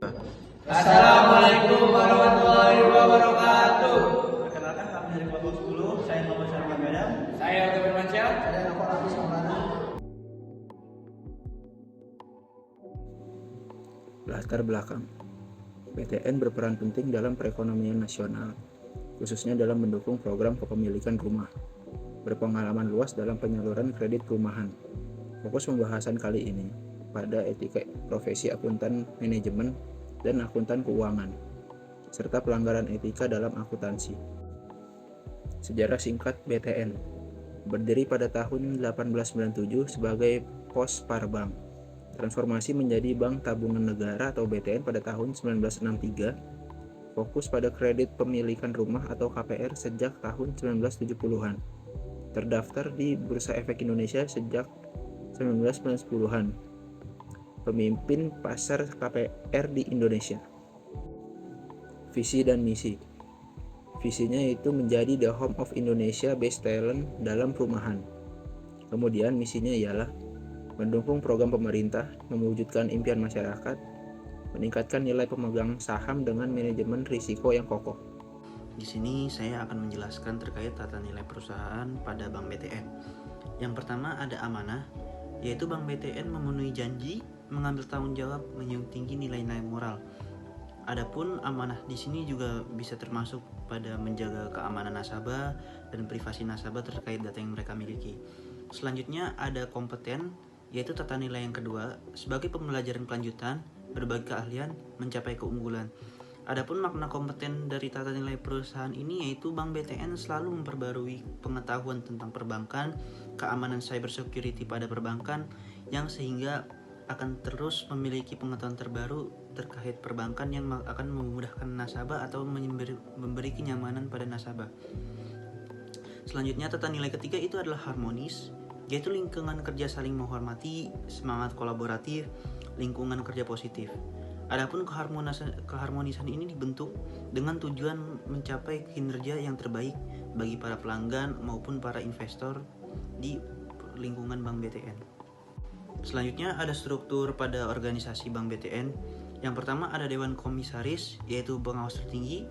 Assalamualaikum warahmatullahi wabarakatuh. Perkenalkan kami dari kelompok 10, saya Muhammad Syarifan Medan. Saya Oto Firmansyah. Saya Nova Hafiz Maulana. Latar belakang PTN berperan penting dalam perekonomian nasional, khususnya dalam mendukung program kepemilikan rumah. Berpengalaman luas dalam penyaluran kredit perumahan. Fokus pembahasan kali ini pada etika profesi akuntan manajemen dan akuntan keuangan, serta pelanggaran etika dalam akuntansi. Sejarah singkat BTN. Berdiri pada tahun 1897 sebagai Pos Parbank. Transformasi menjadi Bank Tabungan Negara atau BTN pada tahun 1963. Fokus pada kredit pemilikan rumah atau KPR sejak tahun 1970-an. Terdaftar di Bursa Efek Indonesia sejak 1990-an. Pemimpin pasar KPR di Indonesia. Visi dan misi. Visinya itu menjadi the home of Indonesia best talent dalam perumahan. Kemudian misinya ialah mendukung program pemerintah, mewujudkan impian masyarakat, meningkatkan nilai pemegang saham dengan manajemen risiko yang kokoh. Di sini saya akan menjelaskan terkait tata nilai perusahaan pada Bank BTN. Yang pertama ada amanah, yaitu Bank BTN memenuhi janji, mengambil tanggung jawab, menjunjung tinggi nilai-nilai moral. Adapun amanah di sini juga bisa termasuk pada menjaga keamanan nasabah dan privasi nasabah terkait data yang mereka miliki. Selanjutnya ada kompeten, yaitu tata nilai yang kedua, sebagai pembelajaran kelanjutan, berbagi keahlian, mencapai keunggulan. Adapun makna kompeten dari tata nilai perusahaan ini yaitu Bank BTN selalu memperbarui pengetahuan tentang perbankan, keamanan cyber security pada perbankan, yang sehingga akan terus memiliki pengetahuan terbaru terkait perbankan yang akan memudahkan nasabah atau memberi kenyamanan pada nasabah. Selanjutnya tata nilai ketiga itu adalah harmonis, yaitu lingkungan kerja saling menghormati, semangat kolaboratif, lingkungan kerja positif. Adapun keharmonisan ini dibentuk dengan tujuan mencapai kinerja yang terbaik bagi para pelanggan maupun para investor di lingkungan Bank BTN. Selanjutnya ada struktur pada organisasi Bank BTN. Yang pertama ada Dewan Komisaris, yaitu pengawas tertinggi.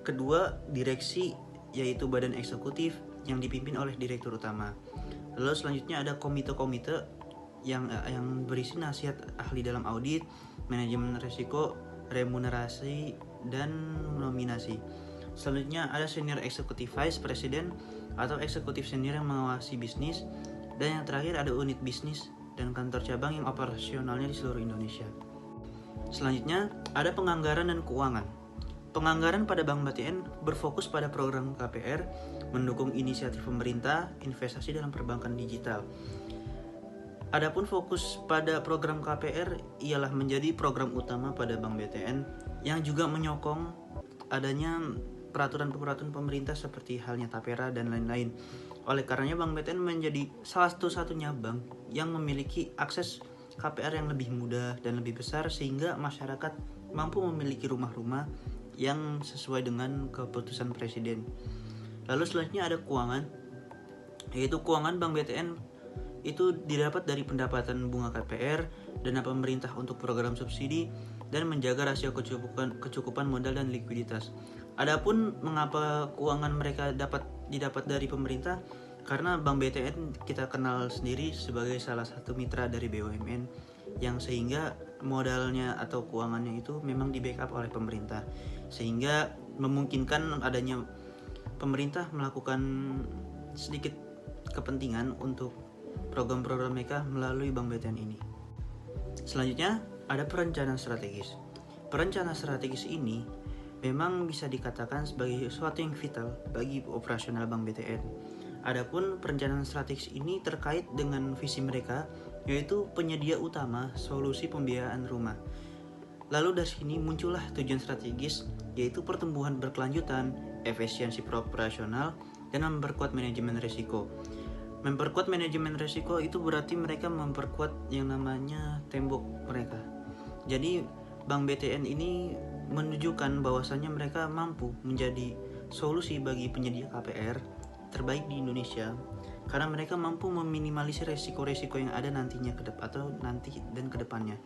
Kedua, direksi, yaitu badan eksekutif yang dipimpin oleh direktur utama. Lalu selanjutnya ada komite-komite yang berisi nasihat ahli dalam audit, manajemen risiko, remunerasi, dan nominasi. Selanjutnya ada senior executive vice president atau eksekutif senior yang mengawasi bisnis. Dan yang terakhir ada unit bisnis dan kantor cabang yang operasionalnya di seluruh Indonesia. Selanjutnya ada penganggaran dan keuangan. Penganggaran pada Bank BTN berfokus pada program KPR, mendukung inisiatif pemerintah, investasi dalam perbankan digital. Adapun fokus pada program KPR ialah menjadi program utama pada Bank BTN yang juga menyokong adanya peraturan-peraturan pemerintah seperti halnya Tapera dan lain-lain. Oleh karenanya Bank BTN menjadi salah satu-satunya bank yang memiliki akses KPR yang lebih mudah dan lebih besar sehingga masyarakat mampu memiliki rumah-rumah yang sesuai dengan keputusan Presiden. Lalu selanjutnya ada keuangan, yaitu keuangan Bank BTN itu didapat dari pendapatan bunga KPR, dana pemerintah untuk program subsidi, dan menjaga rasio kecukupan modal dan likuiditas. Adapun mengapa keuangan mereka didapat dari pemerintah, karena Bank BTN kita kenal sendiri sebagai salah satu mitra dari BUMN yang sehingga modalnya atau keuangannya itu memang di backup oleh pemerintah, sehingga memungkinkan adanya pemerintah melakukan sedikit kepentingan untuk program-program mereka melalui Bank BTN ini. Selanjutnya ada perencanaan strategis. Perencanaan strategis ini memang bisa dikatakan sebagai sesuatu yang vital bagi operasional Bank BTN. Adapun perencanaan strategis ini terkait dengan visi mereka, yaitu penyedia utama solusi pembiayaan rumah. Lalu dari sini muncullah tujuan strategis, yaitu pertumbuhan berkelanjutan, efisiensi operasional, dan memperkuat manajemen risiko. Memperkuat manajemen risiko itu berarti mereka memperkuat yang namanya tembok mereka. Jadi Bank BTN ini menunjukkan bahwasannya mereka mampu menjadi solusi bagi penyedia KPR terbaik di Indonesia karena mereka mampu meminimalisir resiko-resiko yang ada nantinya nanti dan kedepannya,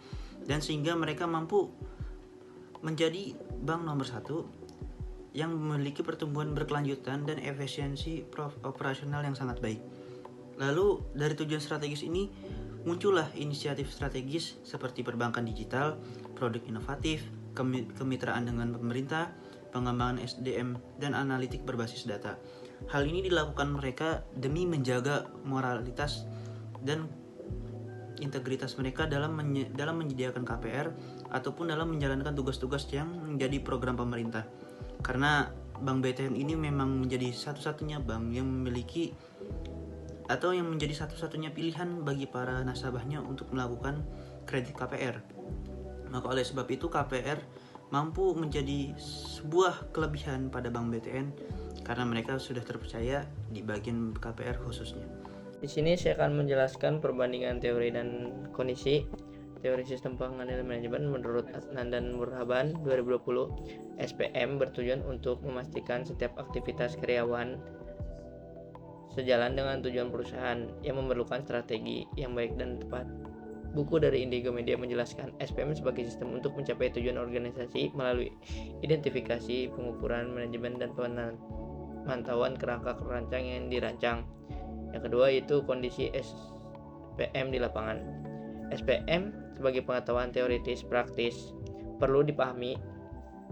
dan sehingga mereka mampu menjadi bank nomor 1 yang memiliki pertumbuhan berkelanjutan dan efisiensi operasional yang sangat baik. Lalu dari tujuan strategis ini muncullah inisiatif strategis seperti perbankan digital, produk inovatif, kemitraan dengan pemerintah, pengembangan SDM, dan analitik berbasis data. Hal ini dilakukan mereka demi menjaga moralitas dan integritas mereka dalam menyediakan KPR ataupun dalam menjalankan tugas-tugas yang menjadi program pemerintah. Karena Bank BTN ini memang menjadi satu-satunya bank yang memiliki atau yang menjadi satu-satunya pilihan bagi para nasabahnya untuk melakukan kredit KPR. Maka oleh sebab itu KPR mampu menjadi sebuah kelebihan pada Bank BTN karena mereka sudah terpercaya di bagian KPR khususnya. Di sini saya akan menjelaskan perbandingan teori dan kondisi teori sistem pengendalian manajemen menurut Adnan dan Burhaban 2020. SPM bertujuan untuk memastikan setiap aktivitas karyawan sejalan dengan tujuan perusahaan yang memerlukan strategi yang baik dan tepat. Buku dari Indigo Media menjelaskan SPM sebagai sistem untuk mencapai tujuan organisasi melalui identifikasi, pengukuran, manajemen, dan pemantauan kerangka rancang yang dirancang. Yang kedua itu kondisi SPM di lapangan. SPM sebagai pengetahuan teoritis praktis perlu dipahami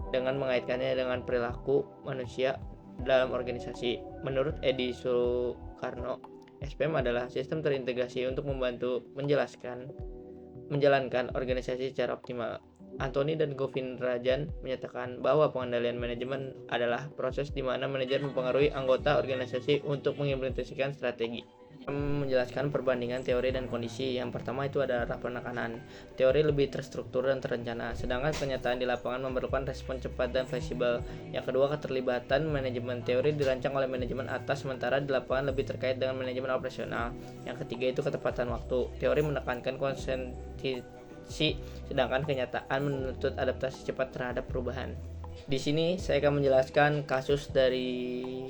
dengan mengaitkannya dengan perilaku manusia dalam organisasi. Menurut Edi Sukarno, SPM adalah sistem terintegrasi untuk membantu menjalankan organisasi secara optimal. Anthony dan Govin Rajan menyatakan bahwa pengendalian manajemen adalah proses di mana manajer mempengaruhi anggota organisasi untuk mengimplementasikan strategi. Menjelaskan perbandingan teori dan kondisi. Yang pertama itu adalah penekanan. Teori lebih terstruktur dan terencana, sedangkan kenyataan di lapangan memerlukan respon cepat dan fleksibel. Yang kedua, keterlibatan manajemen. Teori dirancang oleh manajemen atas, sementara di lapangan lebih terkait dengan manajemen operasional. Yang ketiga itu ketepatan waktu. Teori menekankan konsistensi, sedangkan kenyataan menuntut adaptasi cepat terhadap perubahan. Di sini saya akan menjelaskan kasus dari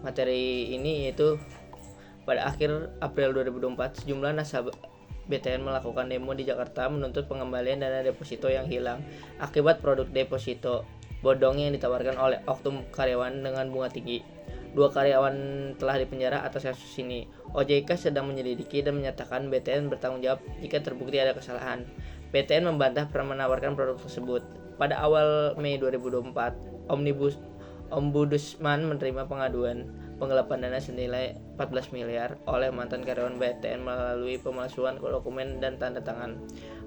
materi ini, yaitu pada akhir April 2024, sejumlah nasabah BTN melakukan demo di Jakarta menuntut pengembalian dana deposito yang hilang akibat produk deposito bodong yang ditawarkan oleh oknum karyawan dengan bunga tinggi. 2 karyawan telah dipenjara atas kasus ini. OJK sedang menyelidiki dan menyatakan BTN bertanggung jawab jika terbukti ada kesalahan. BTN membantah pernah menawarkan produk tersebut. Pada awal Mei 2024, Ombudsman menerima pengaduan penggelapan dana senilai 14 miliar oleh mantan karyawan BTN melalui pemalsuan dokumen dan tanda tangan.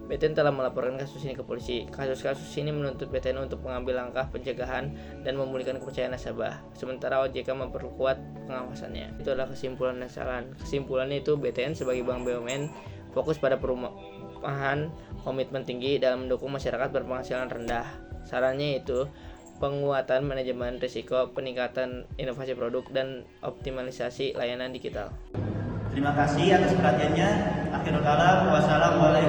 BTN telah melaporkan kasus ini ke polisi. Kasus-kasus ini menuntut BTN untuk mengambil langkah pencegahan dan memulihkan kepercayaan nasabah. Sementara OJK memperkuat pengawasannya. Itu adalah kesimpulan dan saran. Kesimpulannya itu BTN sebagai bank BUMN fokus pada perumahan, komitmen tinggi dalam mendukung masyarakat berpenghasilan rendah. Sarannya itu penguatan manajemen risiko, peningkatan inovasi produk, dan optimalisasi layanan digital. Terima kasih atas perhatiannya. Akhirul kalam, wassalamualaikum.